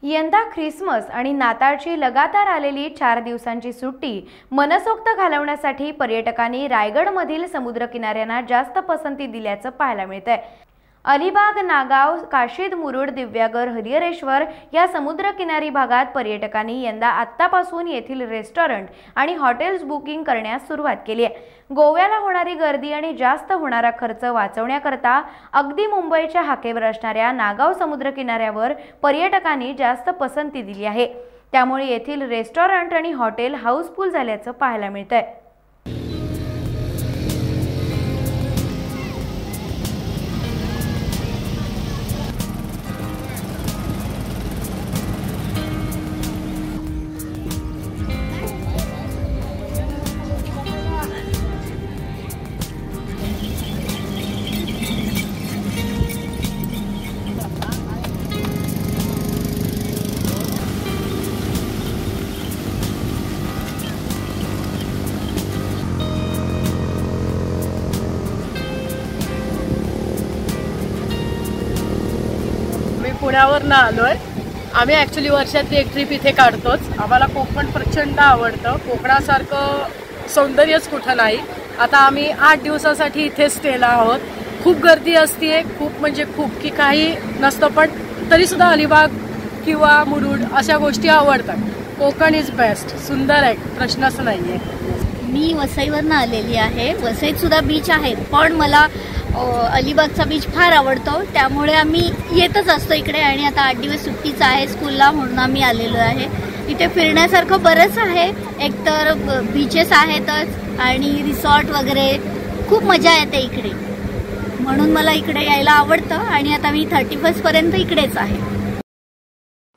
यंदा ख्रिसमस आणि नाताळची लगातार आलेली 4 दिवसांची सुट्टी मनसोक्त घालवण्यासाठी पर्यटकांनी रायगडमधील समुद्रकिनाऱ्यांना जास्त पसंती दिल्याचं पाहायला मिळतंय। अलिबाग, नागाव, काशीद, मुरुड, दिव्यागर, हरिहरेश्वर या समुद्रकिनारी भागात पर्यटकांनी यंदा आत्तापासून येथील रेस्टॉरंट आणि हॉटेल्स बुकिंग करण्यास सुरुवात केली आहे। गोव्याला होणारी गर्दी आणि जास्त होणारा खर्च वाचवण्याकरता अगदी मुंबईच्या हाकेवर असणाऱ्या नागाव समुद्रकिनाऱ्यावर पर्यटकांनी जास्त पसंती दिली आहे। त्यामुळे येथील रेस्टॉरंट आणि हॉटेल हाऊसफुल झाल्याचं पाहायला मिळतंय। पुण्यावरून आलोय आम्ही। ॲक्च्युली वर्षातली एक ट्रिप इथे काढतोच। आम्हाला कोकण प्रचंड आवडतं। कोकणासारखं सौंदर्यच कुठं नाही। आता आम्ही 8 दिवसासाठी इथे स्टेला आहोत। खूप गर्दी असते, खूप म्हणजे खूप, की काही नसतं, पण तरीसुद्धा अलिबाग किंवा मुरुड अशा गोष्टी आवडतात। कोकण इज बेस्ट, सुंदर आहे, प्रश्नच नाही आहे। मी वसईवरून आलेली आहे। वसईत सुद्धा बीच आहेत, पण मला अलिबागचा बीच फार आवडतो, त्यामुळे आम्ही येतच असतो इकडे। आणि आता 8 दिवस सुट्टीचा आहे स्कूलला, म्हणून आम्ही आलेलो आहे। इथे फिरण्यासारखं बरंच आहे, एकतर बीचेस आहेतच आणि रिसॉर्ट वगैरे, खूप मजा येते इकडे, म्हणून मला इकडे यायला आवडतं। आणि आता मी 31 पर्यंत इकडेच आहे।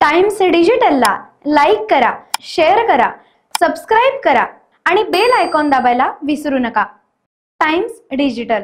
टाइम्स डिजिटलला लाईक करा, शेअर करा, सबस्क्राईब करा आणि बेल आयकॉन दाबायला विसरू नका। Times digital.